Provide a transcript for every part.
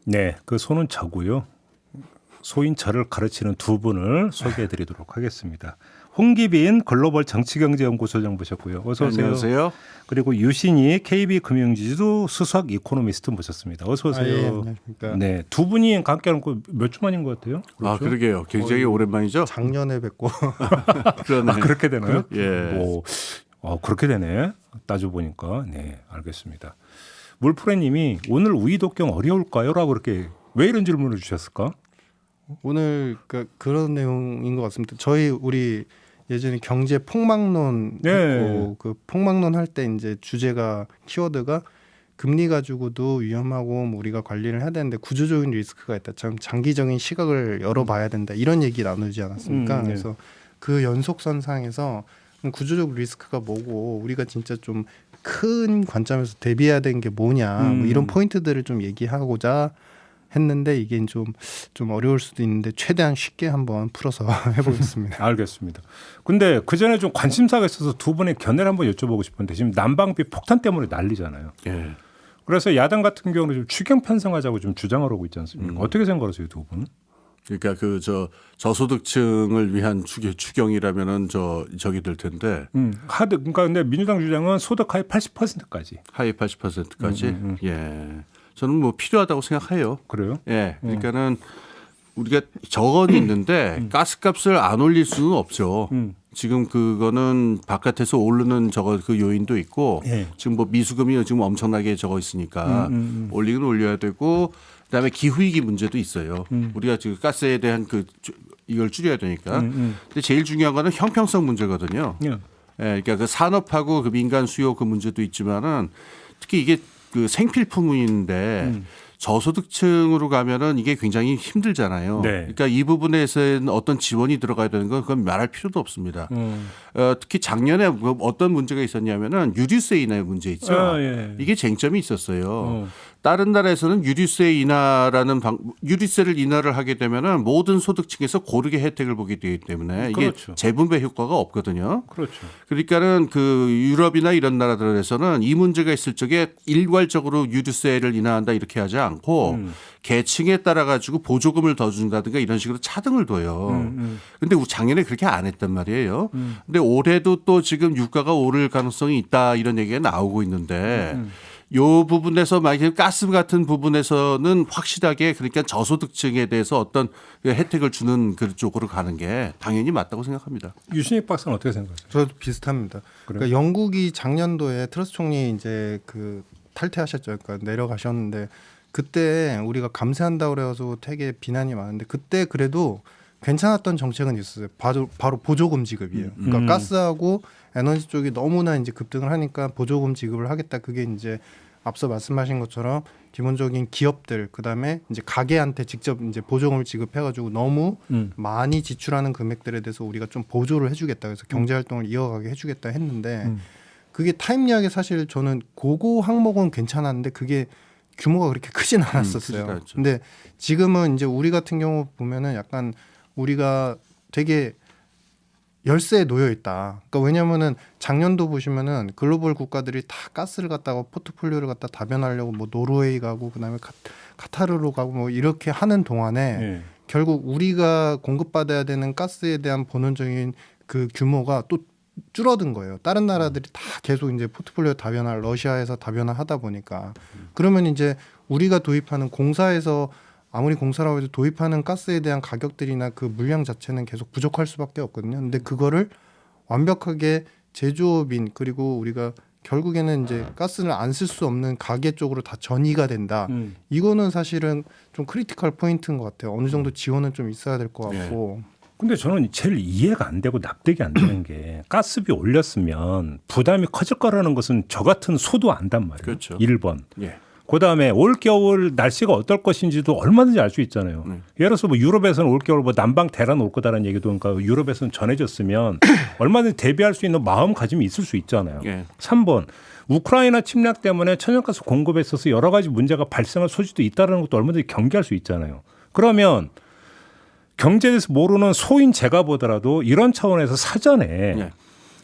네, 그 소는 저고요. 소인 저를 가르치는 두 분을 소개해드리도록 하겠습니다. 홍기빈 글로벌 정치경제연구소장 모셨고요. 어서 오세요. 안녕하세요. 그리고 유신희 KB금융지주 수석 이코노미스트 모셨습니다. 어서 오세요. 예, 안녕하십니까. 네, 두 분이 함께하는 거 몇 주 만인 것 같아요? 아, 그러게요. 굉장히 오랜만이죠. 작년에 뵙고 그러네. 아, 그렇게 되나요? 예. 오, 그렇게 되네. 따져 보니까 네, 알겠습니다. 물프레님이 오늘 우이 독경 어려울까요?라고 그렇게 왜 이런 질문을 주셨을까? 오늘 그런 내용인 것 같습니다. 우리 예전에 경제 폭망론 네. 했고 그 폭망론 할 때 이제 주제가 키워드가 금리 가지고도 위험하고 뭐 우리가 관리를 해야 되는데 구조적인 리스크가 있다. 참 장기적인 시각을 열어봐야 된다. 이런 얘기 나누지 않았습니까? 네. 그래서 그 연속선상에서 구조적 리스크가 뭐고 우리가 진짜 좀 큰 관점에서 대비해야 되는 게 뭐냐 뭐 이런 포인트들을 좀 얘기하고자 했는데 이게 좀 어려울 수도 있는데 최대한 쉽게 한번 풀어서 해보겠습니다. 알겠습니다. 근데 그 전에 좀 관심사가 있어서 두 분의 견해를 한번 여쭤보고 싶은데 지금 난방비 폭탄 때문에 난리잖아요. 예. 그래서 야당 같은 경우는 좀 추경 편성하자고 좀 주장을 하고 있지 않습니까? 어떻게 생각하세요, 두 분은? 그러니까 그 저소득층을 위한 추경이라면은 저기 될 텐데 그러니까 근데 민주당 주장은 소득 하위 80%까지. 하위 80%까지. 예. 저는 뭐 필요하다고 생각해요. 그래요? 예. 그러니까는 우리가 저건 있는데 가스값을 안 올릴 수는 없죠. 지금 그거는 바깥에서 오르는 그 요인도 있고 예. 지금 뭐 미수금이 지금 엄청나게 있으니까 올리긴 올려야 되고 그다음에 기후위기 문제도 있어요. 우리가 지금 가스에 대한 이걸 줄여야 되니까. 근데 제일 중요한 거는 형평성 문제거든요. 예. 예, 그러니까 그 산업하고 그 민간 수요 그 문제도 있지만은 특히 이게 그 생필품인데 저소득층으로 가면은 이게 굉장히 힘들잖아요. 네. 그러니까 이 부분에서는 어떤 지원이 들어가야 되는 건 그건 말할 필요도 없습니다. 특히 작년에 어떤 문제가 있었냐면은 유류세 인하의 문제 있죠. 예. 이게 쟁점이 있었어요. 다른 나라에서는 유류세를 인하를 하게 되면은 모든 소득층에서 고르게 혜택을 보게 되기 때문에 이게 그렇죠. 재분배 효과가 없거든요. 그렇죠. 그러니까는 그 유럽이나 이런 나라들에서는 이 문제가 있을 적에 일괄적으로 유류세를 인하한다 이렇게 하지 않고 계층에 따라 가지고 보조금을 더 준다든가 이런 식으로 차등을 둬요. 근데 작년에 그렇게 안 했단 말이에요. 근데 올해도 또 지금 유가가 오를 가능성이 있다 이런 얘기가 나오고 있는데 요 부분에서 만약에 가스 같은 부분에서는 확실하게 그러니까 저소득층에 대해서 어떤 혜택을 주는 그쪽으로 가는 게 당연히 맞다고 생각합니다. 유신익 박사는 어떻게 생각하세요? 저도 비슷합니다. 그러니까 영국이 작년도에 트러스 총리 이제 탈퇴하셨죠. 그러니까 내려가셨는데 그때 우리가 감세한다고 그래서 되게 비난이 많은데 그때 그래도 괜찮았던 정책은 있었어요. 바로 보조금 지급이에요. 그러니까 가스하고 에너지 쪽이 너무나 이제 급등을 하니까 보조금 지급을 하겠다. 그게 이제 앞서 말씀하신 것처럼 기본적인 기업들 그다음에 이제 가게한테 직접 이제 보조금을 지급해가지고 너무 많이 지출하는 금액들에 대해서 우리가 좀 보조를 해주겠다. 그래서 경제 활동을 이어가게 해주겠다 했는데 그게 타임리하게 사실 저는 그거 항목은 괜찮았는데 그게 규모가 그렇게 크진 않았었어요. 근데 지금은 이제 우리 같은 경우 보면은 약간 우리가 되게 열세에 놓여 있다. 그러니까 왜냐면은 작년도 보시면은 글로벌 국가들이 다 가스를 갖다가 포트폴리오를 갖다 다변하려고 뭐 노르웨이 가고 그다음에 카타르로 가고 뭐 이렇게 하는 동안에 결국 우리가 공급받아야 되는 가스에 대한 본원적인 그 규모가 또 줄어든 거예요. 다른 나라들이 다 계속 이제 포트폴리오 다변화, 러시아에서 다변화 하다 보니까 그러면 이제 우리가 도입하는 공사에서 아무리 공사라고 해도 도입하는 가스에 대한 가격들이나 그 물량 자체는 계속 부족할 수밖에 없거든요. 근데 그거를 완벽하게 제조업인 그리고 우리가 결국에는 이제 가스를 안 쓸 수 없는 가계 쪽으로 다 전이가 된다. 이거는 사실은 좀 크리티컬 포인트인 것 같아요. 어느 정도 지원은 좀 있어야 될 것 같고. 근데 저는 제일 이해가 안 되고 납득이 안 되는 게 가스비 올렸으면 부담이 커질 거라는 것은 저 같은 소도 안단 말이에요. 그렇죠. 1번. 예. 그다음에 올 겨울 날씨가 어떨 것인지도 얼마든지 알 수 있잖아요. 예를 들어서 뭐 유럽에서는 올 겨울 뭐 난방 대란 올 거다라는 얘기도 그러니까 유럽에서는 전해졌으면 얼마든지 대비할 수 있는 마음가짐이 있을 수 있잖아요. 예. 3번 우크라이나 침략 때문에 천연가스 공급에 있어서 여러 가지 문제가 발생할 소지도 있다는 것도 얼마든지 경계할 수 있잖아요. 그러면 경제에 대해서 모르는 소인 제가 보더라도 이런 차원에서 사전에 예.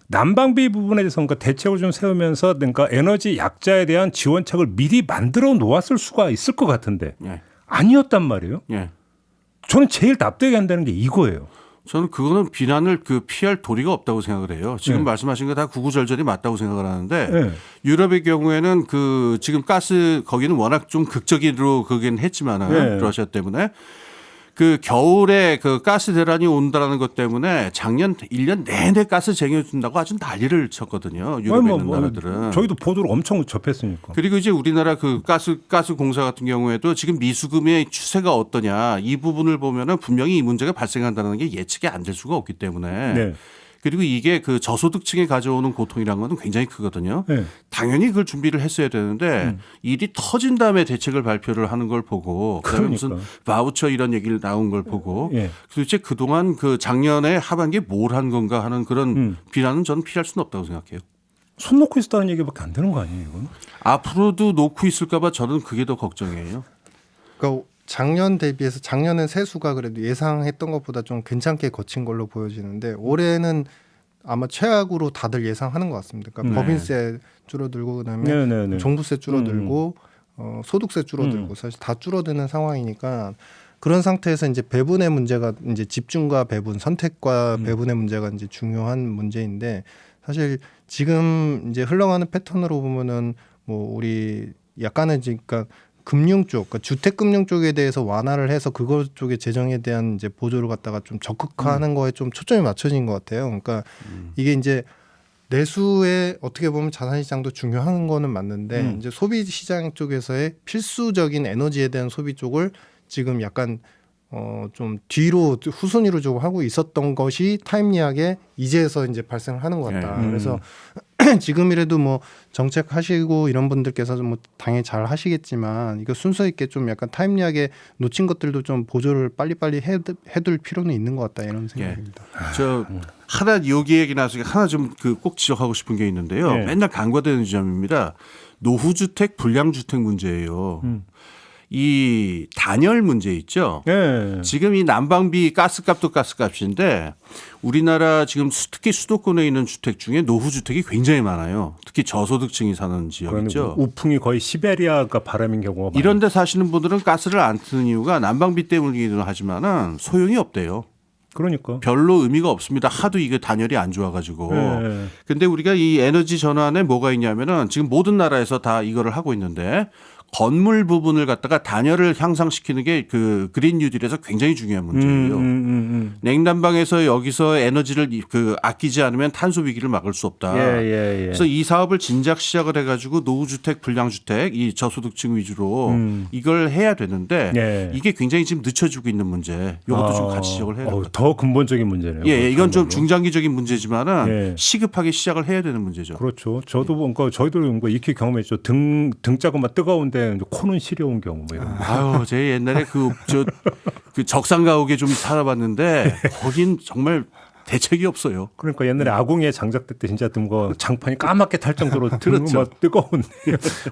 난방비 부분에 대해서 그러니까 대책을 좀 세우면서 그러니까 에너지 약자에 대한 지원책을 미리 만들어 놓았을 수가 있을 것 같은데 예. 아니었단 말이에요. 예. 저는 제일 납득이 안 되는 게 이거예요. 저는 그거는 비난을 피할 도리가 없다고 생각을 해요. 지금 네. 말씀하신 거 다 구구절절이 맞다고 생각을 하는데 네. 유럽의 경우에는 지금 가스 거기는 워낙 좀 극적으로 그긴 했지만은 네. 러시아 때문에 겨울에 가스 대란이 온다라는 것 때문에 작년 1년 내내 가스 쟁여준다고 아주 난리를 쳤거든요. 유럽에 있는 나라들은. 저희도 보도를 엄청 접했으니까. 그리고 이제 우리나라 가스 공사 같은 경우에도 지금 미수금의 추세가 어떠냐 이 부분을 보면은 분명히 이 문제가 발생한다는 게 예측이 안 될 수가 없기 때문에 네. 그리고 이게 저소득층에 가져오는 고통이라는 건 굉장히 크거든요. 네. 당연히 그걸 준비를 했어야 되는데 일이 터진 다음에 대책을 발표를 하는 걸 보고 그다음에 무슨 그러니까. 바우처 이런 얘기를 나온 걸 보고 예. 도대체 그동안 작년에 하반기에 뭘 한 건가 하는 그런 비난은 저는 피할 수는 없다고 생각해요. 손 놓고 있었다는 얘기밖에 안 되는 거 아니에요, 이건? 앞으로도 놓고 있을까 봐 저는 그게 더 걱정이에요. 그러니까 작년 대비해서 작년은 세수가 그래도 예상했던 것보다 좀 괜찮게 거친 걸로 보여지는데 올해는 아마 최악으로 다들 예상하는 것 같습니다. 그러니까 네. 법인세 줄어들고 그다음에 네네네. 종부세 줄어들고 소득세 줄어들고 사실 다 줄어드는 상황이니까 그런 상태에서 이제 배분의 문제가 이제 집중과 배분, 선택과 배분의 문제가 이제 중요한 문제인데 사실 지금 이제 흘러가는 패턴으로 보면은 뭐 우리 약간은 그러니까 금융 쪽, 그러니까 주택금융 쪽에 대해서 완화를 해서 그것 쪽의 재정에 대한 이제 보조를 갖다가 좀 적극화하는 거에 좀 초점이 맞춰진 것 같아요. 그러니까 이게 이제 내수에 어떻게 보면 자산시장도 중요한 거는 맞는데 이제 소비시장 쪽에서의 필수적인 에너지에 대한 소비 쪽을 지금 약간 좀 뒤로 후순위로 좀 하고 있었던 것이 타임리하게 이제서 이제 발생을 하는 것 같다. 그래서 지금이라도 뭐 정책하시고 이런 분들께서 뭐 당연히 잘 하시겠지만 이거 순서 있게 좀 약간 타임리하게 놓친 것들도 좀 보조를 빨리빨리 해둘 필요는 있는 것 같다 이런 생각입니다. 저 하나 여기 얘기 나서 하나 좀 꼭 지적하고 싶은 게 있는데요. 네. 맨날 간과되는 지점입니다. 노후주택, 불량주택 문제예요. 이 단열 문제 있죠. 네. 지금 이 난방비 가스값도 가스값인데 우리나라 지금 특히 수도권에 있는 주택 중에 노후주택이 굉장히 많아요. 특히 저소득층이 사는 지역 있죠. 우풍이 거의 시베리아가 바람인 경우가 많아요. 이런 데 사시는 분들은 가스를 안 쓰는 이유가 난방비 때문이기도 하지만은 소용이 없대요. 그러니까. 별로 의미가 없습니다. 하도 이게 단열이 안 좋아가지고. 네. 근데 우리가 이 에너지 전환에 뭐가 있냐면은 지금 모든 나라에서 다 이거를 하고 있는데 건물 부분을 갖다가 단열을 향상시키는 게 그린 뉴딜에서 굉장히 중요한 문제예요. 냉난방에서 여기서 에너지를 아끼지 않으면 탄소 위기를 막을 수 없다. 예. 그래서 이 사업을 진작 시작을 해가지고 노후주택, 불량주택, 이 저소득층 위주로 이걸 해야 되는데 예. 이게 굉장히 지금 늦춰지고 있는 문제. 이것도 좀 같이 지적을 해야 됩니다. 더 근본적인 문제네요. 예, 이건 좀 정말로. 중장기적인 문제지만은 예. 시급하게 시작을 해야 되는 문제죠. 그렇죠. 저도 뭔가 저희도 뭔가 익히 경험했죠. 등자가 막 뜨거운데 코는 시려운 경우 뭐 이런. 아유, 제 옛날에 그 적산가옥에 좀 살아봤는데 거긴 정말 대책이 없어요. 그러니까 옛날에 아궁이에 장작될 때 진짜 뭐 장판이 까맣게 탈 정도로 그렇죠. 막 뜨거운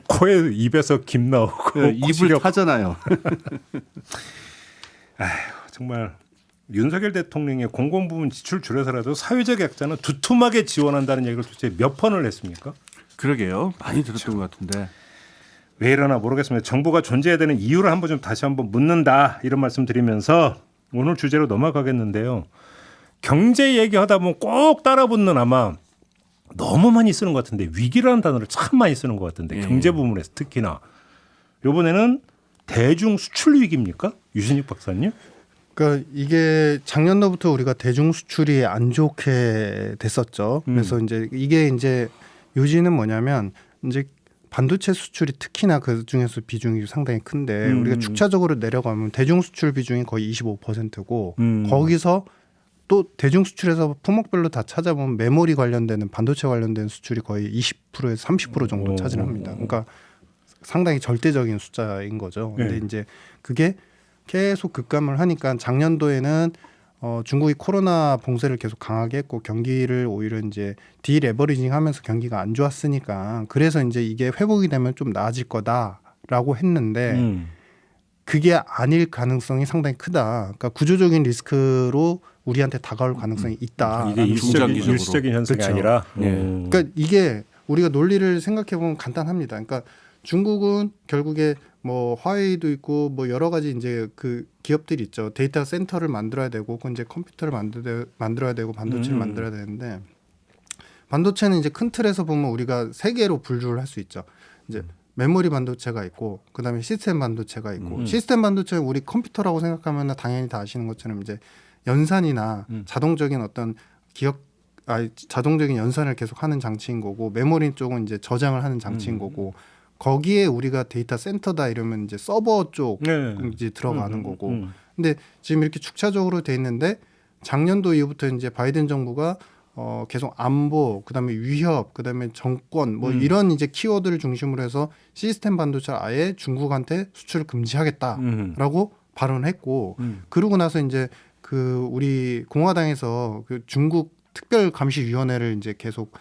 코에 입에서 김 나오고 입을 타잖아요. 정말 윤석열 대통령의 공공부문 지출 줄여서라도 사회적 약자는 두툼하게 지원한다는 얘기를 도대체 몇 번을 했습니까? 그러게요. 많이 들었던 것 같은데. 왜 이러나 모르겠습니다. 정부가 존재해야 되는 이유를 한번 좀 다시 한번 묻는다 이런 말씀 드리면서 오늘 주제로 넘어가겠는데요. 경제 얘기하다 보면 꼭 따라붙는 아마 너무 많이 쓰는 것 같은데 위기라는 단어를 참 많이 쓰는 것 같은데 경제 부문에서 특히나 이번에는 대중 수출 위기입니까? 유신익 박사님? 그러니까 이게 작년도부터 우리가 대중 수출이 안 좋게 됐었죠. 그래서 이제 이게 이제 요지는 뭐냐면 이제 반도체 수출이 특히나 그 중에서 비중이 상당히 큰데 우리가 축차적으로 내려가면 대중 수출 비중이 거의 25%고 거기서 또 대중 수출에서 품목별로 다 찾아보면 메모리 관련되는 반도체 관련된 수출이 거의 20%에서 30% 정도 차지합니다. 그러니까 상당히 절대적인 숫자인 거죠. 근데 이제 그게 계속 급감을 하니까 작년도에는 중국이 코로나 봉쇄를 계속 강하게 했고 경기를 오히려 이제 디레버리징하면서 경기가 안 좋았으니까 그래서 이제 이게 회복이 되면 좀 나아질 거다라고 했는데 그게 아닐 가능성이 상당히 크다. 그러니까 구조적인 리스크로 우리한테 다가올 가능성이 있다. 이게 일시적인 현상이 그렇죠. 아니라. 그러니까 이게 우리가 논리를 생각해 보면 간단합니다. 그러니까 중국은 결국에 뭐 화웨이도 있고 뭐 여러 가지 이제 그 기업들이 있죠. 데이터 센터를 만들어야 되고 그 이제 컴퓨터를 만들어야 되고 반도체를 만들어야 되는데 반도체는 이제 큰 틀에서 보면 우리가 세 개로 분류를 할 수 있죠. 이제 메모리 반도체가 있고 그다음에 시스템 반도체가 있고 시스템 반도체는 우리 컴퓨터라고 생각하면 당연히 다 아시는 것처럼 이제 연산이나 자동적인 어떤 자동적인 연산을 계속 하는 장치인 거고 메모리 쪽은 이제 저장을 하는 장치인 거고 거기에 우리가 데이터 센터다 이러면 이제 서버 쪽 네. 이제 들어가는 거고 근데 지금 이렇게 축차적으로 돼 있는데 작년도 이후부터 이제 바이든 정부가 계속 안보, 그다음에 위협, 그다음에 정권 뭐 이런 이제 키워드를 중심으로 해서 시스템 반도체를 아예 중국한테 수출을 금지하겠다라고 발언했고 그러고 나서 이제 그 우리 공화당에서 그 중국 특별감시위원회를 이제 계속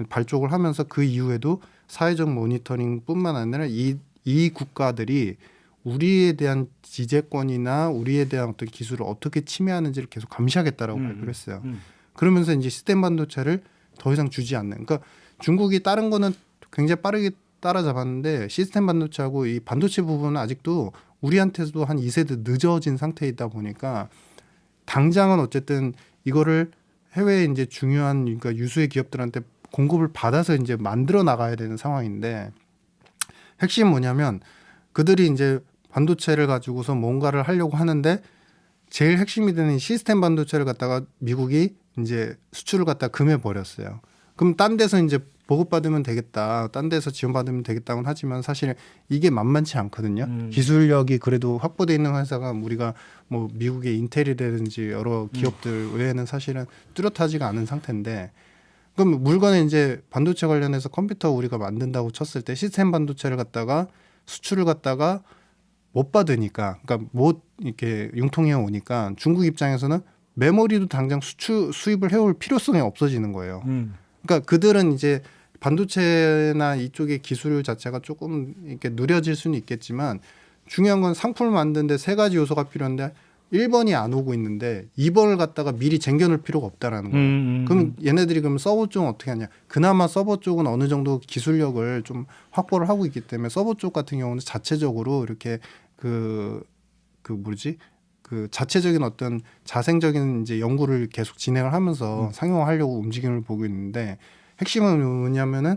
발족을 하면서 그 이후에도 사회적 모니터링뿐만 아니라 이 국가들이 우리에 대한 지재권이나 우리에 대한 어떤 기술을 어떻게 침해하는지를 계속 감시하겠다라고 발표를 했어요. 그러면서 이제 시스템 반도체를 더 이상 주지 않는. 그러니까 중국이 다른 거는 굉장히 빠르게 따라잡았는데 시스템 반도체하고 이 반도체 부분은 아직도 우리한테도 한 2세대 늦어진 상태에 있다 보니까 당장은 어쨌든 이거를 해외에 이제 중요한 그러니까 유수의 기업들한테 공급을 받아서 이제 만들어 나가야 되는 상황인데 핵심은 뭐냐면 그들이 이제 반도체를 가지고서 뭔가를 하려고 하는데 제일 핵심이 되는 시스템 반도체를 갖다가 미국이 이제 수출을 갖다 금해 버렸어요. 그럼 딴 데서 이제 보급받으면 되겠다, 딴 데서 지원받으면 되겠다고는 하지만 사실 이게 만만치 않거든요. 기술력이 그래도 확보돼 있는 회사가 우리가 뭐 미국의 인텔이라든지 여러 기업들 외에는 사실은 뚜렷하지가 않은 상태인데 그럼 물건에 이제 반도체 관련해서 컴퓨터 우리가 만든다고 쳤을 때 시스템 반도체를 갖다가 수출을 갖다가 못 받으니까 그러니까 못 이렇게 융통해 오니까 중국 입장에서는 메모리도 당장 수입을 해올 필요성이 없어지는 거예요. 그러니까 그들은 이제 반도체나 이쪽의 기술 자체가 조금 이렇게 누려질 수는 있겠지만 중요한 건 상품을 만드는데 세 가지 요소가 필요한데 1번이 안 오고 있는데 2번을 갖다가 미리 쟁겨놓을 필요가 없다라는 거예요. 그럼 얘네들이 그럼 서버 쪽은 어떻게 하냐? 그나마 서버 쪽은 어느 정도 기술력을 좀 확보를 하고 있기 때문에 서버 쪽 같은 경우는 자체적으로 이렇게 그 자체적인 어떤 자생적인 이제 연구를 계속 진행을 하면서 상용화하려고 움직임을 보고 있는데 핵심은 뭐냐면은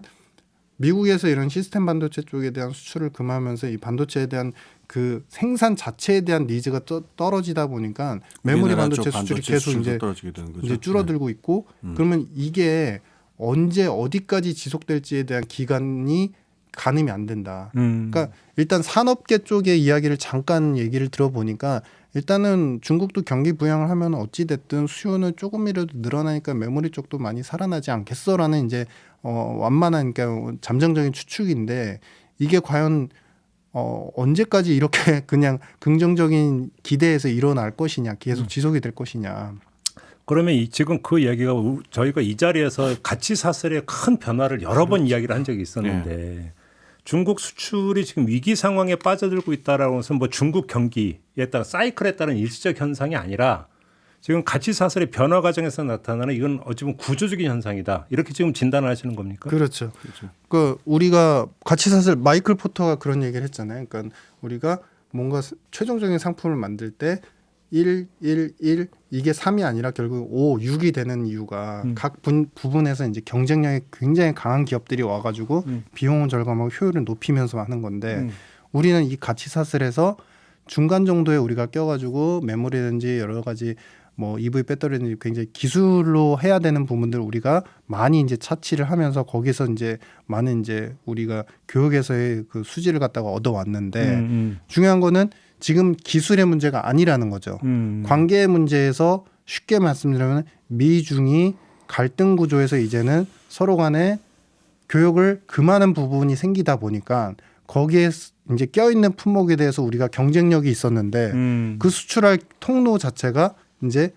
미국에서 이런 시스템 반도체 쪽에 대한 수출을 금하면서 이 반도체에 대한 그 생산 자체에 대한 니즈가 떨어지다 보니까 메모리 반도체 수출이 계속 이제 줄어들고 있고 그러면 이게 언제 어디까지 지속될지에 대한 기간이 가늠이 안 된다. 그러니까 일단 산업계 쪽의 이야기를 잠깐 얘기를 들어보니까 일단은 중국도 경기 부양을 하면 어찌 됐든 수요는 조금이라도 늘어나니까 메모리 쪽도 많이 살아나지 않겠어라는 이제 완만한 그러니까 잠정적인 추측인데 이게 과연 언제까지 이렇게 그냥 긍정적인 기대에서 일어날 것이냐, 계속 지속이 될 것이냐. 그러면 지금 그 얘기가 저희가 이 자리에서 가치 사슬의 큰 변화를 여러 번 이야기를 한 적이 있었는데 중국 수출이 지금 위기 상황에 빠져들고 있다라고 해서 뭐 중국 경기에 따라 사이클에 따른 일시적 현상이 아니라 지금 가치 사슬의 변화 과정에서 나타나는 이건 어찌 보면 구조적인 현상이다. 이렇게 지금 진단을 하시는 겁니까? 그렇죠. 그 우리가 가치 사슬 마이클 포터가 그런 얘기를 했잖아요. 그러니까 우리가 뭔가 최종적인 상품을 만들 때 1, 1, 1 이게 3이 아니라 결국 5, 6이 되는 이유가 각 부분에서 이제 경쟁력이 굉장히 강한 기업들이 와가지고 비용은 절감하고 효율을 높이면서 하는 건데 우리는 이 가치 사슬에서 중간 정도에 우리가 껴가지고 메모리든지 여러 가지 뭐 EV 배터리든지 굉장히 기술로 해야 되는 부분들 우리가 많이 이제 차치를 하면서 거기서 이제 많은 이제 우리가 교육에서의 그 수지를 갖다가 얻어왔는데 중요한 거는 지금 기술의 문제가 아니라는 거죠. 관계의 문제에서 쉽게 말씀드리면 미중이 갈등 구조에서 이제는 서로 간에 교역을 금하는 부분이 생기다 보니까 거기에 이제 껴있는 품목에 대해서 우리가 경쟁력이 있었는데 그 수출할 통로 자체가 이제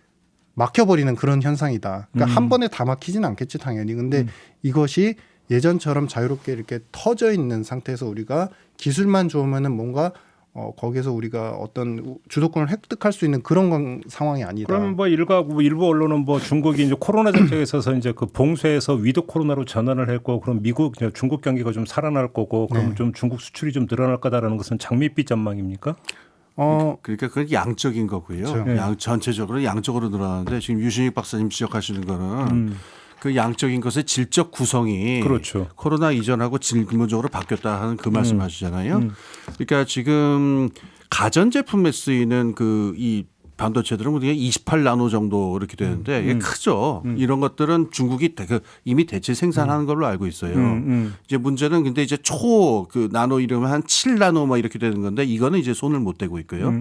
막혀버리는 그런 현상이다. 그러니까 한 번에 다 막히진 않겠지 당연히. 근데 이것이 예전처럼 자유롭게 이렇게 터져 있는 상태에서 우리가 기술만 좋으면은 뭔가 거기에서 우리가 어떤 주도권을 획득할 수 있는 그런 상황이 아니다. 그럼 뭐 일부 언론은 뭐 중국이 이제 코로나 정책에 있어서 이제 그 봉쇄에서 위드 코로나로 전환을 했고 그럼 중국 경기가 좀 살아날 거고 그럼 네. 좀 중국 수출이 좀 늘어날 거다라는 것은 장밋빛 전망입니까? 그러니까 그건 양적인 거고요. 그렇죠. 전체적으로 양적으로 늘어나는데 지금 유신익 박사님 지적하시는 거는 그 양적인 것의 질적 구성이 그렇죠. 코로나 이전하고 근본적으로 바뀌었다 하는 그 말씀하시잖아요. 그러니까 지금 가전 제품에 쓰이는 이 반도체들은 우리가 28나노 정도 이렇게 되는데 이게 크죠. 이런 것들은 중국이 이미 대체 생산하는 걸로 알고 있어요. 이제 문제는 근데 이제 그 나노 이러면 한 7나노 막 이렇게 되는 건데 이거는 이제 손을 못 대고 있고요.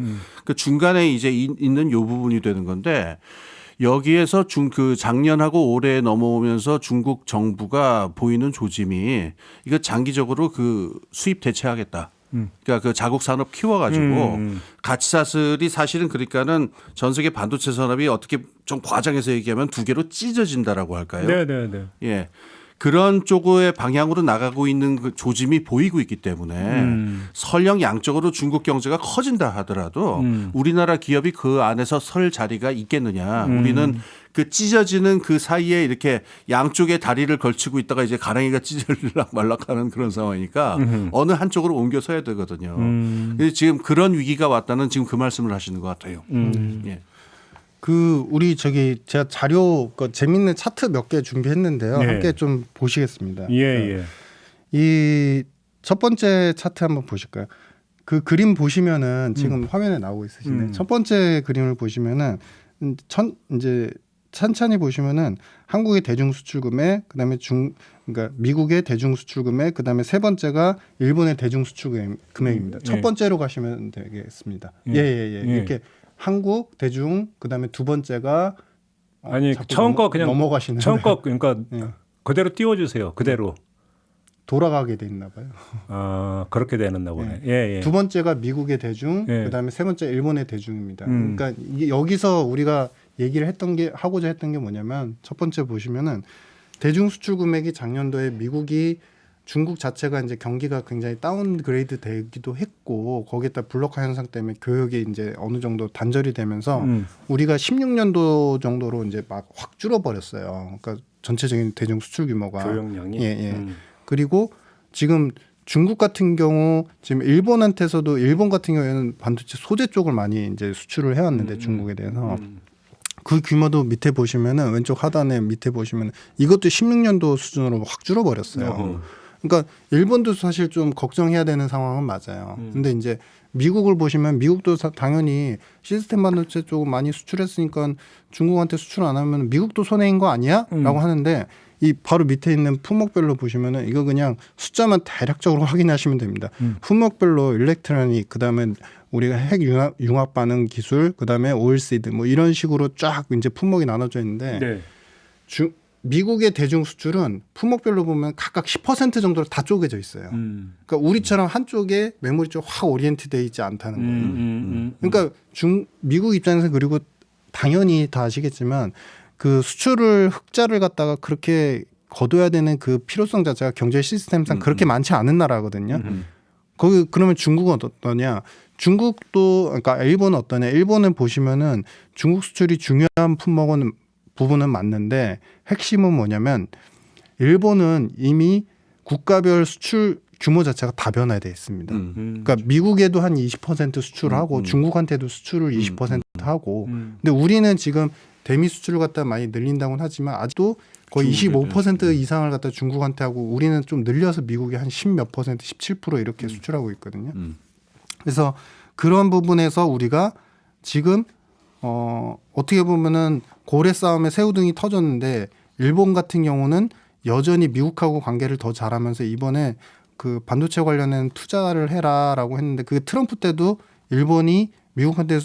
그 중간에 이제 있는 요 부분이 되는 건데 여기에서 작년하고 올해 넘어오면서 중국 정부가 보이는 조짐이 이거 장기적으로 수입 대체하겠다. 그러니까 그 자국 산업 키워가지고 가치사슬이 사실은 그러니까는 전 세계 반도체 산업이 어떻게 좀 과장해서 얘기하면 두 개로 찢어진다라고 할까요? 네네네. 예. 그런 쪽의 방향으로 나가고 있는 그 조짐이 보이고 있기 때문에 설령 양적으로 중국 경제가 커진다 하더라도 우리나라 기업이 그 안에서 설 자리가 있겠느냐. 우리는 그 찢어지는 그 사이에 이렇게 양쪽에 다리를 걸치고 있다가 이제 가랑이가 찢어질락 말락하는 그런 상황이니까 어느 한쪽으로 옮겨 서야 되거든요. 그래서 지금 그런 위기가 왔다는 지금 그 말씀을 하시는 것 같아요. 예. 우리 제가 자료 재밌는 차트 몇 개 준비했는데요. 네. 함께 좀 보시겠습니다. 예. 이 첫 번째 차트 한번 보실까요? 그 그림 보시면은 지금 화면에 나오고 있으시네. 첫 번째 그림을 보시면은 이제 천천히 보시면은 한국의 대중 수출 금액, 그다음에 그러니까 미국의 대중 수출 금액, 그다음에 세 번째가 일본의 대중 수출 금액입니다. 첫 번째로 가시면 되겠습니다. 예. 이렇게 한국 대중, 그다음에 두 번째가 아니 처음 거 그냥 넘어가시는 처음 거 그러니까 예. 그대로 띄워주세요. 그대로. 돌아가게 돼 있나 봐요. 아 그렇게 되는나 보네. 예. 두 번째가 미국의 대중, 예. 그다음에 세 번째 일본의 대중입니다. 그러니까 여기서 우리가 얘기를 하고자 했던 게 뭐냐면 첫 번째 보시면은 대중 수출 금액이 작년도에 미국이 중국 자체가 이제 경기가 굉장히 다운그레이드 되기도 했고 거기에다 블록화 현상 때문에 교역이 이제 어느 정도 단절이 되면서 우리가 16년도 정도로 이제 막 확 줄어버렸어요. 그러니까 전체적인 대중 수출 규모가 교역량이. 예. 그리고 지금 중국 같은 경우 지금 일본 같은 경우에는 반도체 소재 쪽을 많이 이제 수출을 해왔는데 중국에 대해서 그 규모도 밑에 보시면은 왼쪽 하단에 밑에 보시면 이것도 16년도 수준으로 확 줄어버렸어요. 그러니까 일본도 사실 좀 걱정해야 되는 상황은 맞아요. 근데 이제 미국을 보시면 미국도 당연히 시스템 반도체 쪽을 많이 수출했으니까 중국한테 수출 안 하면 미국도 손해인 거 아니야? 라고 하는데 이 바로 밑에 있는 품목별로 보시면은 이거 그냥 숫자만 대략적으로 확인하시면 됩니다. 품목별로 일렉트로닉, 그다음에 우리가 핵 융합 반응 기술, 그다음에 오일시드 뭐 이런 식으로 쫙 이제 품목이 나눠져 있는데 네. 미국의 대중 수출은 품목별로 보면 각각 10% 정도로 다 쪼개져 있어요. 그러니까 우리처럼 한쪽에 메모리 쪽 확 오리엔트돼 있지 않다는 거예요. 그러니까 미국 입장에서 그리고 당연히 다 아시겠지만 그 수출을 흑자를 갖다가 그렇게 거둬야 되는 그 필요성 자체가 경제 시스템상 그렇게 많지 않은 나라거든요. 거기 그러면 중국은 어떠냐? 중국도 그러니까 일본은 어떠냐? 일본은 보시면은 중국 수출이 중요한 부분은 맞는데 핵심은 뭐냐면 일본은 이미 국가별 수출 규모 자체가 다변화되어 있습니다. 그러니까 미국에도 한 20% 수출하고 중국한테도 수출을 20% 하고 근데 우리는 지금 대미 수출을 갖다 많이 늘린다고는 하지만 아직도 거의 25% 이상을 갖다 중국한테 하고 우리는 좀 늘려서 미국이 한 10몇 퍼센트, 17% 이렇게 수출하고 있거든요. 그래서 그런 부분에서 우리가 지금 어떻게 보면은 고래 싸움에 새우등이 터졌는데 일본 같은 경우는 여전히 미국하고 관계를 더 잘하면서 이번에 그 반도체 관련된 투자를 해라라고 했는데 그 트럼프 때도 일본이 미국한테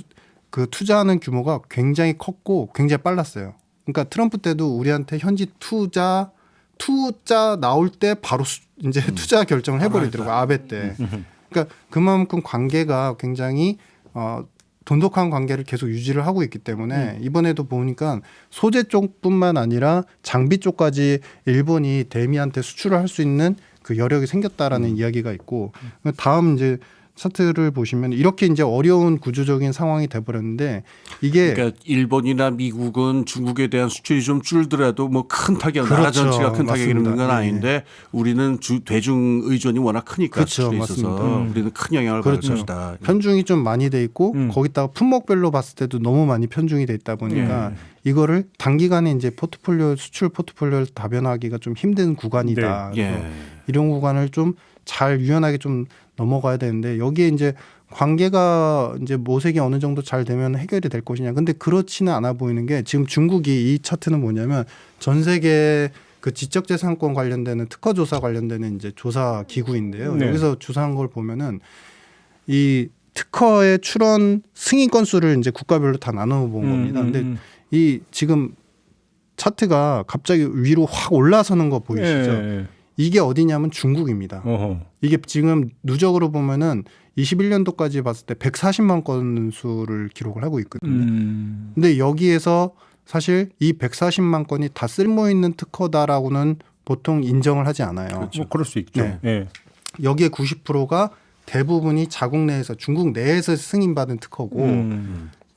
그 투자하는 규모가 굉장히 컸고 굉장히 빨랐어요. 그러니까 트럼프 때도 우리한테 현지 투자 나올 때 바로 이제 투자 결정을 해버리더라고요. 아베 때. 그러니까 그만큼 관계가 굉장히 돈독한 관계를 계속 유지를 하고 있기 때문에 이번에도 보니까 소재 쪽뿐만 아니라 장비 쪽까지 일본이 대미한테 수출을 할 수 있는 그 여력이 생겼다라는 이야기가 있고 다음 이제 차트를 보시면 이렇게 이제 어려운 구조적인 상황이 돼버렸는데 이게 그러니까 일본이나 미국은 중국에 대한 수출이 좀 줄더라도 뭐 큰 타격, 그렇죠. 나라 전체가 큰 타격이 있는 건 맞습니다. 아닌데 우리는 대중 의존이 워낙 크니까 그렇죠. 수출에 있어서 맞습니다. 우리는 큰 영향을 받을 그렇죠. 것이다. 편중이 좀 많이 돼 있고 거기다가 품목별로 봤을 때도 너무 많이 편중이 돼 있다 보니까 이거를 단기간에 이제 수출 포트폴리오를 다변화하기가 좀 힘든 구간이다. 예. 그래서 이런 구간을 좀 잘 유연하게 좀 넘어가야 되는데 여기에 이제 관계가 이제 모색이 어느 정도 잘 되면 해결이 될 것이냐. 근데 그렇지는 않아 보이는 게 지금 중국이 이 차트는 뭐냐면 전 세계 그 지적재산권 관련되는 특허 조사 관련되는 이제 조사 기구인데요. 네. 여기서 조사한 걸 보면은 이 특허의 출원 승인 건수를 이제 국가별로 다 나눠 본 겁니다. 근데 이 지금 차트가 갑자기 위로 확 올라서는 거 보이시죠? 예. 이게 어디냐면 중국입니다. 어허. 이게 지금 누적으로 보면은 21년도까지 봤을 때 140만 건수를 기록을 하고 있거든요. 근데 여기에서 사실 이 140만 건이 다 쓸모 있는 특허다라고는 보통 인정을 하지 않아요. 뭐 그럴 수 있죠. 네. 예. 여기에 90%가 대부분이 자국 내에서 중국 내에서 승인받은 특허고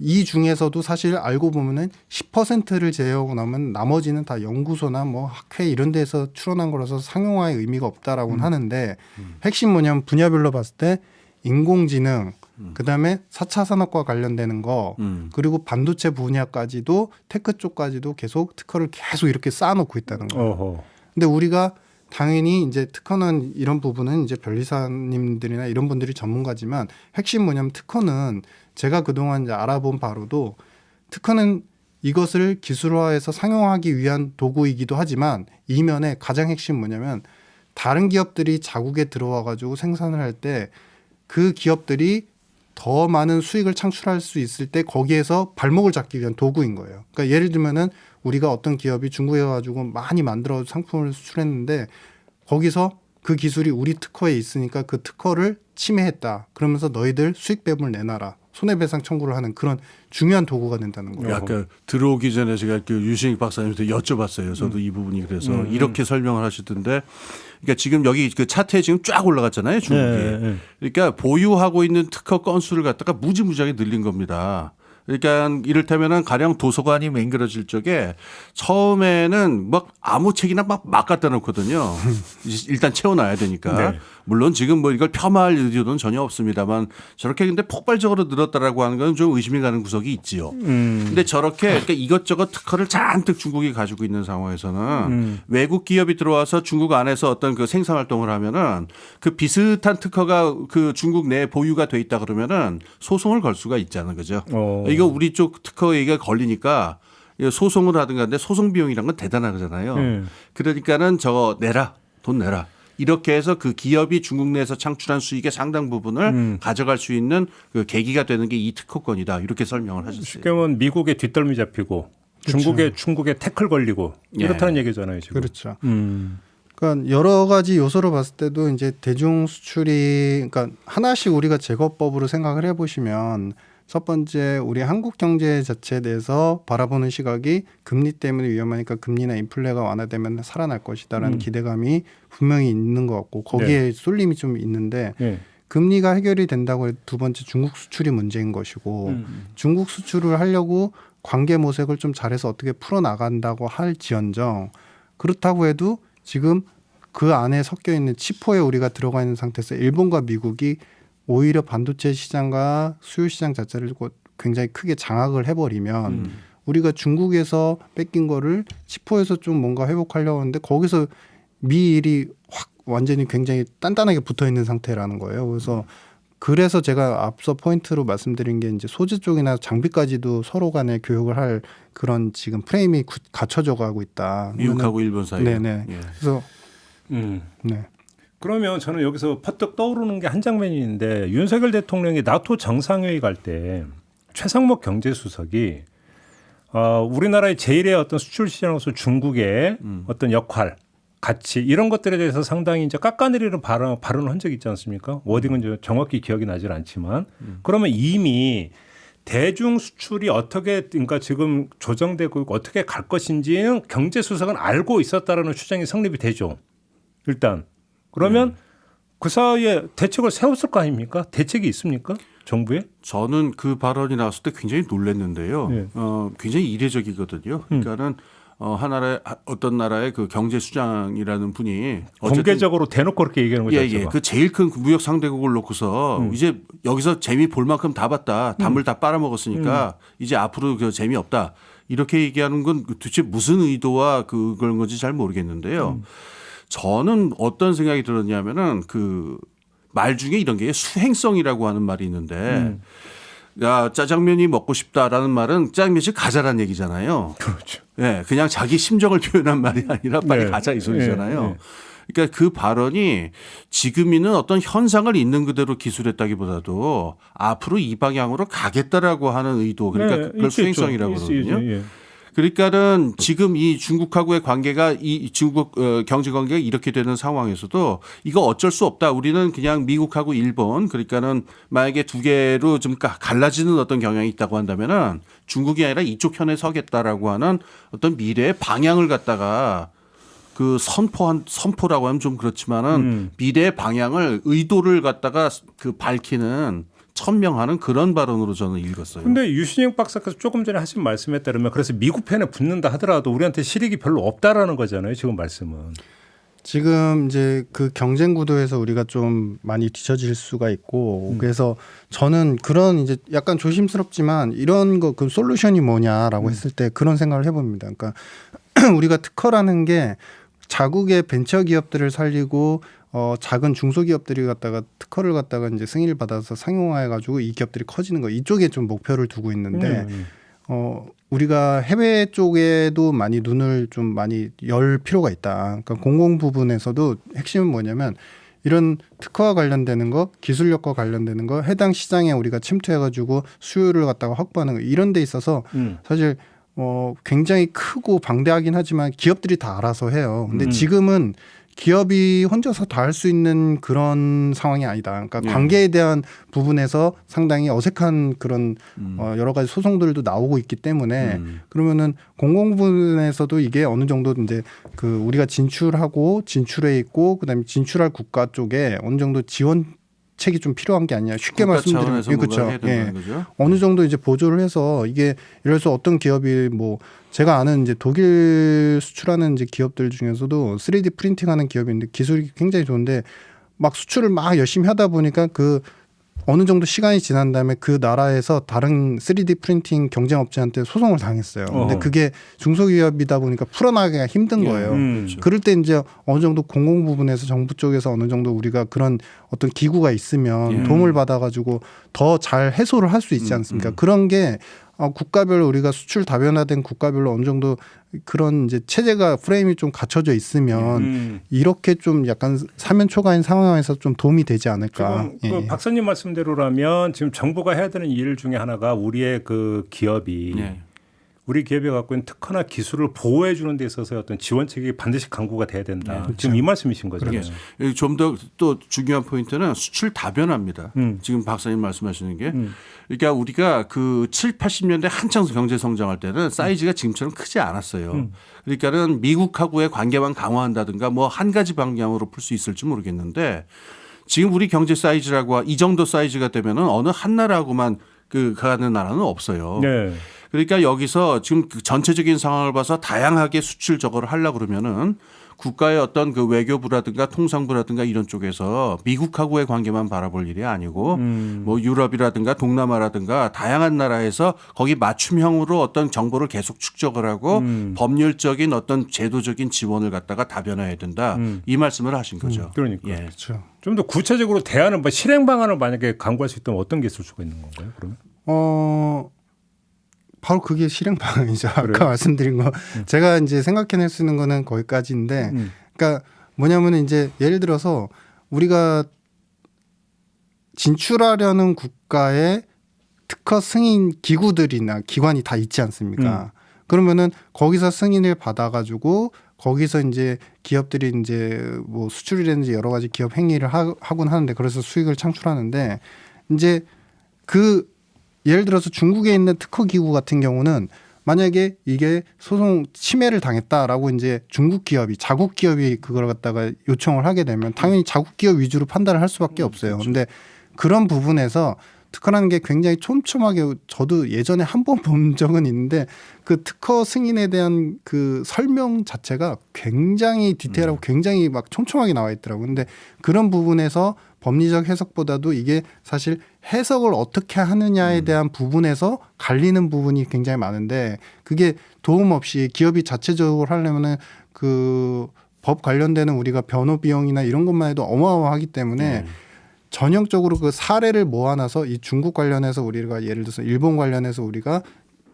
이 중에서도 사실 알고 보면은 10%를 제외하고 나면 나머지는 다 연구소나 뭐 학회 이런 데서 출원한 거라서 상용화의 의미가 없다라고는 하는데 핵심 뭐냐면 분야별로 봤을 때 인공지능 그다음에 4차 산업과 관련되는 거 그리고 반도체 분야까지도 테크 쪽까지도 계속 특허를 계속 이렇게 쌓아놓고 있다는 거예요. 어허. 근데 우리가 당연히 이제 특허는 이런 부분은 이제 변리사님들이나 이런 분들이 전문가지만 핵심 뭐냐면 특허는 제가 그동안 이제 알아본 바로도 특허는 이것을 기술화해서 상용화하기 위한 도구이기도 하지만 이면에 가장 핵심 뭐냐면 다른 기업들이 자국에 들어와 가지고 생산을 할 때 그 기업들이 더 많은 수익을 창출할 수 있을 때 거기에서 발목을 잡기 위한 도구인 거예요. 그러니까 예를 들면은 우리가 어떤 기업이 중국에 가지고 많이 만들어 상품을 수출했는데 거기서 그 기술이 우리 특허에 있으니까 그 특허를 침해했다. 그러면서 너희들 수익 배분을 내놔라. 손해배상 청구를 하는 그런 중요한 도구가 된다는 거예요. 아까 들어오기 전에 제가 그 유신익 박사님한테 여쭤봤어요. 저도 이 부분이 그래서 이렇게 설명을 하시던데, 그러니까 지금 여기 그 차트에 지금 쫙 올라갔잖아요, 중국이. 네. 그러니까 보유하고 있는 특허 건수를 갖다가 무지무지하게 늘린 겁니다. 그러니까 이를테면은 가령 도서관이 맹그러질 적에 처음에는 막 아무 책이나 막 갖다 놓거든요. 일단 채워놔야 되니까. 네. 물론 지금 뭐 이걸 폄하할 의도는 전혀 없습니다만 저렇게 근데 폭발적으로 늘었다라고 하는 건 좀 의심이 가는 구석이 있지요. 근데 저렇게 그러니까 이것저것 특허를 잔뜩 중국이 가지고 있는 상황에서는 외국 기업이 들어와서 중국 안에서 어떤 그 생산 활동을 하면은 그 비슷한 특허가 그 중국 내에 보유가 돼 있다 그러면은 소송을 걸 수가 있잖아요. 그죠? 이거 우리 쪽 특허 얘기가 걸리니까 소송을 하든가 근데 소송 비용이란 건 대단하잖아요. 그러니까는 저거 내라. 돈 내라. 이렇게 해서 그 기업이 중국 내에서 창출한 수익의 상당 부분을 가져갈 수 있는 그 계기가 되는 게 이 특허권이다. 이렇게 설명을 하셨어요. 쉽게 말하면 미국의 뒷덜미 잡히고 중국의 태클 걸리고 이렇다는 얘기잖아요. 지금. 그렇죠. 그러니까 여러 가지 요소로 봤을 때도 이제 대중 수출이 그러니까 하나씩 우리가 제거법으로 생각을 해보시면 첫 번째 우리 한국 경제 자체에 대해서 바라보는 시각이 금리 때문에 위험하니까 금리나 인플레가 완화되면 살아날 것이다라는 기대감이 분명히 있는 것 같고 거기에 쏠림이 좀 있는데 금리가 해결이 된다고 해도 두 번째 중국 수출이 문제인 것이고 중국 수출을 하려고 관계 모색을 좀 잘해서 어떻게 풀어나간다고 할지언정 그렇다고 해도 지금 그 안에 섞여 있는 치포에 우리가 들어가 있는 상태에서 일본과 미국이 오히려 반도체 시장과 수요 시장 자체를 굉장히 크게 장악을 해버리면 우리가 중국에서 뺏긴 거를 치포에서 좀 뭔가 회복하려고 하는데 거기서 미일이 확 완전히 굉장히 단단하게 붙어 있는 상태라는 거예요. 그래서 제가 앞서 포인트로 말씀드린 게 이제 소재 쪽이나 장비까지도 서로 간에 교육을 할 그런 지금 프레임이 갖춰져 가고 있다. 미국하고 일본 사이. 네네. 그래서 네. 그러면 저는 여기서 퍼뜩 떠오르는 게 한 장면이 있는데 윤석열 대통령이 나토 정상회의 갈 때 최상목 경제수석이 우리나라의 제1의 어떤 수출 시장으로서 중국의 어떤 역할, 가치 이런 것들에 대해서 상당히 이제 깎아내리는 발언을 한 적이 있지 않습니까? 워딩은 정확히 기억이 나질 않지만 그러면 이미 대중 수출이 어떻게 그러니까 지금 조정되고 어떻게 갈 것인지는 경제수석은 알고 있었다라는 추정이 성립이 되죠. 일단. 그러면 그 사이에 대책을 세웠을 거 아닙니까? 대책이 있습니까? 정부에? 저는 그 발언이 나왔을 때 굉장히 놀랐는데요. 네. 굉장히 이례적이거든요. 그러니까는 어떤 나라의 그 경제 수장이라는 분이 어쨌든 공개적으로 대놓고 그렇게 얘기하는 거죠. 예. 그 제일 큰 무역 상대국을 놓고서 이제 여기서 재미 볼 만큼 다 봤다. 단물 다 빨아먹었으니까 이제 앞으로 그 재미 없다. 이렇게 얘기하는 건 도대체 무슨 의도와 그런 건지 잘 모르겠는데요. 저는 어떤 생각이 들었냐면은 그 말 중에 이런 게 수행성이라고 하는 말이 있는데 야, 짜장면이 먹고 싶다라는 말은 짜장면이 가자라는 얘기잖아요. 그렇죠. 예, 그냥 자기 심정을 표현한 말이 아니라 빨리 네. 가자 이 소리잖아요. 네. 그러니까 그 발언이 지금 있는 어떤 현상을 있는 그대로 기술했다기보다도 앞으로 이 방향으로 가겠다라고 하는 의도 그러니까 그걸 수행성이라고 그러거든요. 예. 그러니까는 지금 이 중국하고의 관계가 이 중국 경제 관계가 이렇게 되는 상황에서도 이거 어쩔 수 없다. 우리는 그냥 미국하고 일본 그러니까는 만약에 두 개로 좀 갈라지는 어떤 경향이 있다고 한다면은 중국이 아니라 이쪽 편에 서겠다라고 하는 어떤 미래의 방향을 갖다가 그 선포라고 하면 좀 그렇지만은 미래의 방향을 의도를 갖다가 그 밝히는 천명하는 그런 발언으로 저는 읽었어요. 근데 유신영 박사께서 조금 전에 하신 말씀에 따르면 그래서 미국 편에 붙는다 하더라도 우리한테 실익이 별로 없다라는 거잖아요. 지금 말씀은. 지금 이제 그 경쟁 구도에서 우리가 좀 많이 뒤처질 수가 있고 그래서 저는 그런 이제 약간 조심스럽지만 이런 거 그 솔루션이 뭐냐라고 했을 때 그런 생각을 해봅니다. 그러니까 우리가 특허라는 게 자국의 벤처 기업들을 살리고 작은 중소기업들이 갖다가 특허를 갖다가 이제 승인을 받아서 상용화해가지고 이 기업들이 커지는 거 이쪽에 좀 목표를 두고 있는데 우리가 해외 쪽에도 많이 눈을 좀 많이 열 필요가 있다. 그러니까 공공 부분에서도 핵심은 뭐냐면 이런 특허와 관련되는 거, 기술력과 관련되는 거, 해당 시장에 우리가 침투해가지고 수요를 갖다가 확보하는 거 이런 데 있어서 사실 굉장히 크고 방대하긴 하지만 기업들이 다 알아서 해요. 근데 지금은 기업이 혼자서 다 할 수 있는 그런 상황이 아니다. 그러니까 관계에 대한 부분에서 상당히 어색한 그런 여러 가지 소송들도 나오고 있기 때문에 그러면은 공공 부분에서도 이게 어느 정도 이제 그 우리가 진출하고 진출해 있고 그다음에 진출할 국가 쪽에 어느 정도 지원책이 좀 필요한 게 아니냐. 쉽게 말씀드리면 그렇죠. 예. 어느 정도 이제 보조를 해서 이게 예를 들어서 어떤 기업이 뭐 제가 아는 이제 독일 수출하는 이제 기업들 중에서도 3D 프린팅하는 기업인데 기술이 굉장히 좋은데 막 수출을 막 열심히 하다 보니까 그 어느 정도 시간이 지난 다음에 그 나라에서 다른 3D 프린팅 경쟁업체한테 소송을 당했어요. 근데 그게 중소기업이다 보니까 풀어나가기가 힘든 거예요. 그렇죠. 그럴 때 이제 어느 정도 공공 부분에서 정부 쪽에서 어느 정도 우리가 그런 어떤 기구가 있으면 도움을 받아가지고 더 잘 해소를 할 수 있지 않습니까? 그런 게 국가별로 우리가 수출 다변화된 국가별로 어느 정도 그런 이제 체제가 프레임이 좀 갖춰져 있으면 이렇게 좀 약간 사면초가인 상황에서 좀 도움이 되지 않을까. 지금 그 박사님 말씀대로라면 지금 정부가 해야 되는 일 중에 하나가 우리의 그 기업이 우리 기업이 갖고 있는 특허나 기술을 보호해 주는 데 있어서 어떤 지원책이 반드시 강구가 돼야 된다. 지금 이 말씀이신 거잖아요. 좀 더 또 중요한 포인트는 수출 다변화입니다. 지금 박사님 말씀하시는 게. 그러니까 우리가 그 7, 80년대 한창 경제 성장할 때는 사이즈가 지금처럼 크지 않았어요. 그러니까는 미국하고의 관계만 강화한다든가 뭐 한 가지 방향으로 풀 수 있을지 모르겠는데 지금 우리 경제 사이즈라고 이 정도 사이즈가 되면은 어느 한 나라하고만 그 가는 나라는 없어요. 네. 그러니까 여기서 지금 그 전체적인 상황을 봐서 다양하게 수출 저거를 하려고 그러면은 국가의 어떤 그 외교부라든가 통상부라든가 이런 쪽에서 미국하고의 관계만 바라볼 일이 아니고 뭐 유럽이라든가 동남아라든가 다양한 나라에서 거기 맞춤형으로 어떤 정보를 계속 축적을 하고 법률적인 어떤 제도적인 지원을 갖다가 다변화해야 된다. 이 말씀을 하신 거죠. 그러니까. 예. 그렇죠. 좀 더 구체적으로 대안은 뭐 실행 방안을 만약에 강구할 수 있다면 어떤 게 있을 수가 있는 건가요? 그러면? 바로 그게 실행 방안이죠. 아까 말씀드린 거 제가 이제 생각해낼 수 있는 거는 거기까지인데, 그러니까 뭐냐면은 이제 예를 들어서 우리가 진출하려는 국가의 특허 승인 기구들이나 기관이 다 있지 않습니까? 그러면은 거기서 승인을 받아가지고 거기서 이제 기업들이 이제 뭐 수출이라든지 여러 가지 기업 행위를 하곤 하는데 그래서 수익을 창출하는데 이제 그 예를 들어서 중국에 있는 특허 기구 같은 경우는 만약에 이게 소송 침해를 당했다라고 이제 중국 기업이 자국 기업이 그걸 갖다가 요청을 하게 되면 당연히 자국 기업 위주로 판단을 할 수밖에 없어요. 근데 그런 부분에서 특허라는 게 굉장히 촘촘하게 저도 예전에 한 번 본 적은 있는데 그 특허 승인에 대한 그 설명 자체가 굉장히 디테일하고 굉장히 막 촘촘하게 나와 있더라고요. 근데 그런 부분에서 법리적 해석보다도 이게 사실 해석을 어떻게 하느냐에 대한 부분에서 갈리는 부분이 굉장히 많은데 그게 도움 없이 기업이 자체적으로 하려면은 그 법 관련되는 우리가 변호 비용이나 이런 것만 해도 어마어마하기 때문에 전형적으로 그 사례를 모아놔서 이 중국 관련해서 우리가 예를 들어서 일본 관련해서 우리가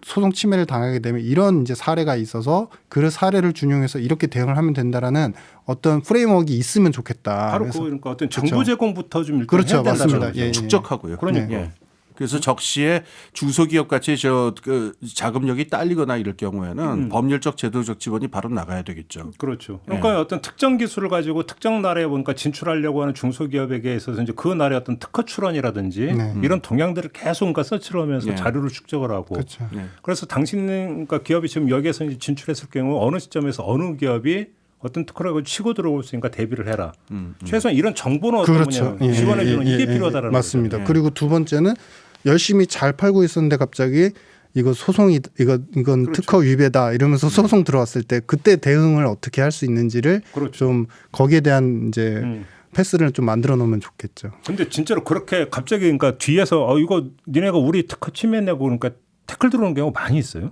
소송 침해를 당하게 되면 이런 이제 사례가 있어서 그 사례를 준용해서 이렇게 대응을 하면 된다라는 어떤 프레임워크가 있으면 좋겠다. 바로 그래서 그러니까 어떤 그렇죠. 정보 제공부터 좀 일단 그렇죠. 해야 된다는 맞습니다. 거죠. 예, 예. 축적하고요. 그러니까. 예. 그래서 적시에 중소기업 같이 그 자금력이 딸리거나 이럴 경우에는 법률적 제도적 지원이 바로 나가야 되겠죠. 그렇죠. 그러니까 어떤 특정 기술을 가지고 특정 나라에 보니까 진출하려고 하는 중소기업에게 있어서 이제 그 나라의 어떤 특허 출원이라든지 네. 이런 동향들을 계속 그러니까 서치를 하면서 예. 자료를 축적을 하고 그렇죠. 네. 그래서 당신은 그러니까 기업이 지금 여기에서 이제 진출했을 경우 어느 시점에서 어느 기업이 어떤 특허를 가지고 치고 들어올 수 있으니까 대비를 해라. 최소한 이런 정보는 어떤 그렇죠. 뭐냐 지원해 주는 이게 필요하다라는 맞습니다. 거죠. 그리고 두 번째는 열심히 잘 팔고 있었는데 갑자기 이거 소송이 이건 그렇죠. 특허 위배다 이러면서 소송 들어왔을 때 그때 대응을 어떻게 할 수 있는지를 그렇죠. 좀 거기에 대한 이제 패스를 좀 만들어 놓으면 좋겠죠. 근데 진짜로 그렇게 갑자기 그러니까 뒤에서 이거 니네가 우리 특허 침해내고 그러니까 태클 들어오는 경우가 많이 있어요.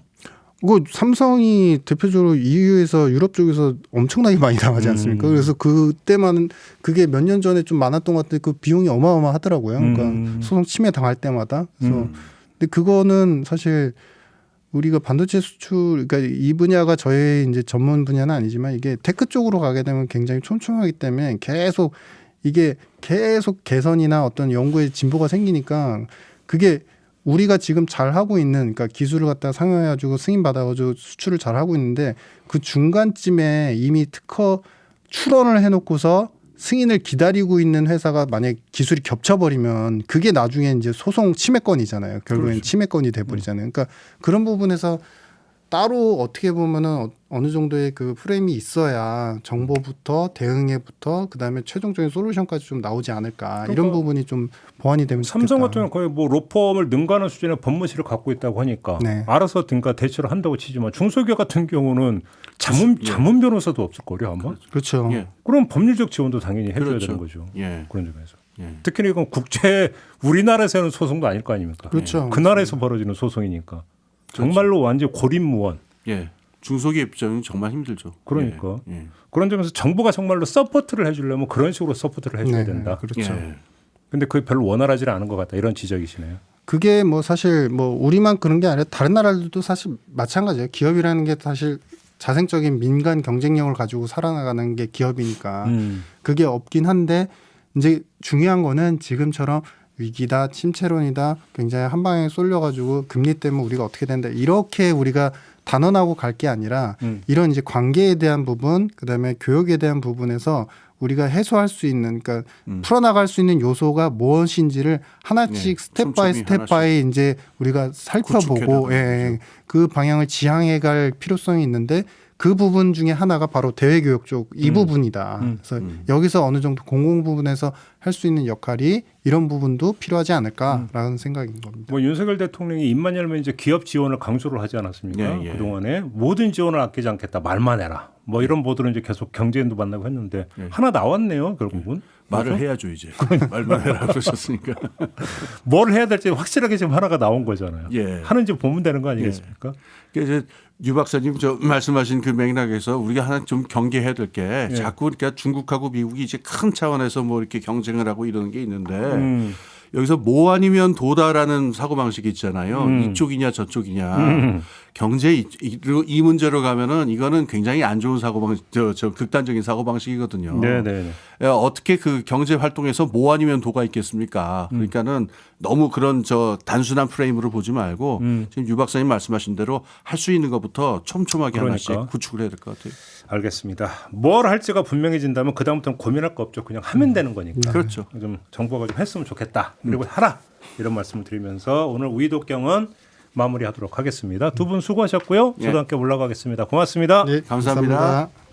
그 삼성이 대표적으로 EU에서 유럽 쪽에서 엄청나게 많이 당하지 않습니까? 그래서 그때만 그게 몇 년 전에 좀 많았던 것 같은데 그 비용이 어마어마하더라고요. 그러니까 소송 침해 당할 때마다. 그래서 근데 그거는 사실 우리가 반도체 수출 그러니까 이 분야가 저의 이제 전문 분야는 아니지만 이게 테크 쪽으로 가게 되면 굉장히 촘촘하기 때문에 계속 이게 계속 개선이나 어떤 연구에 진보가 생기니까 그게 우리가 지금 잘 하고 있는 그러니까 기술을 갖다 상용해가지고 승인 받아가지고 수출을 잘 하고 있는데 그 중간쯤에 이미 특허 출원을 해놓고서 승인을 기다리고 있는 회사가 만약 기술이 겹쳐버리면 그게 나중에 이제 소송 침해권이잖아요. 결국엔 그렇죠. 침해권이 돼버리잖아요. 그러니까 그런 부분에서 따로 어떻게 보면은 어느 정도의 그 프레임이 있어야 정보부터 대응에부터 그다음에 최종적인 솔루션까지 좀 나오지 않을까 이런 부분이 좀 보완이 되면 좋겠다. 삼성 같은 경우는 거의 뭐 로펌을 능가하는 수준의 법무실을 갖고 있다고 하니까 네. 알아서 그러니까 대처를 한다고 치지만 중소기업 같은 경우는 자문 변호사도 없을 거요 아마. 그렇죠. 예. 그럼 법률적 지원도 당연히 해줘야 그렇죠. 되는 거죠. 예. 그런 점에서. 예. 특히나 이건 국제 우리나라에서 하는 소송도 아닐 거 아닙니까? 그렇죠. 그 나라에서 벌어지는 소송이니까 정말로 완전 고립무원. 예. 중소기업 입장은 정말 힘들죠. 그러니까 예. 예. 그런 점에서 정부가 정말로 서포트를 해주려면 그런 식으로 서포트를 해줘야 네, 된다. 그렇죠. 예. 근데 그게 별로 원활하지 않은 것 같다. 이런 지적이시네요. 그게 뭐 사실 뭐 우리만 그런 게 아니라 다른 나라들도 사실 마찬가지예요. 기업이라는 게 사실 자생적인 민간 경쟁력을 가지고 살아나가는 게 기업이니까 그게 없긴 한데 이제 중요한 거는 지금처럼 위기다, 침체론이다, 굉장히 한 방에 쏠려가지고 금리 때문에 우리가 어떻게 된다 이렇게 우리가 단언하고 갈 게 아니라 이런 이제 관계에 대한 부분, 그다음에 교육에 대한 부분에서 우리가 해소할 수 있는, 그러니까 풀어나갈 수 있는 요소가 무엇인지를 하나씩 네, 스텝 바이 촘촘히 스텝 바이 이제 우리가 살펴보고 구축해나가는 예, 그 방향을 지향해 갈 필요성이 있는데 그 부분 중에 하나가 바로 대외교육 쪽 이 부분이다. 그래서 여기서 어느 정도 공공 부분에서 할 수 있는 역할이 이런 부분도 필요하지 않을까라는 생각인 겁니다. 뭐 윤석열 대통령이 입만 열면 이제 기업 지원을 강조를 하지 않았습니까? 예, 예. 그동안에 모든 지원을 아끼지 않겠다. 말만 해라. 뭐 이런 보도를 이제 계속 경제인도 만나고 했는데 하나 나왔네요. 결국은. 말을 그래서 해야죠 이제. 말만 해라 그러셨으니까. 뭘 해야 될지 확실하게 지금 하나가 나온 거잖아요. 예. 하는지 보면 되는 거 아니겠습니까? 이제 유 박사님 저 말씀하신 그 맥락에서 우리가 하나 좀 경계해야 될 게 자꾸 그러니까 중국하고 미국이 이제 큰 차원에서 뭐 이렇게 경쟁을 하고 이러는 게 있는데 여기서 뭐 아니면 도다라는 사고 방식이 있잖아요. 이쪽이냐 저쪽이냐. 경제 이 문제로 가면은 이거는 굉장히 안 좋은 사고 방식, 저 극단적인 사고 방식이거든요. 네네. 어떻게 그 경제 활동에서 뭐 아니면 도가 있겠습니까? 그러니까는 너무 그런 저 단순한 프레임으로 보지 말고 지금 유 박사님 말씀하신 대로 할 수 있는 것부터 촘촘하게 그러니까. 하나씩 구축을 해야 될 것 같아요. 알겠습니다. 뭘 할지가 분명해진다면 그다음부터는 고민할 거 없죠. 그냥 하면 되는 거니까. 그렇죠. 좀 정부가 좀 했으면 좋겠다. 그리고 하라. 이런 말씀을 드리면서 오늘 우이독경은 마무리하도록 하겠습니다. 두 분 수고하셨고요. 저도 예. 함께 올라가겠습니다. 고맙습니다. 네, 감사합니다.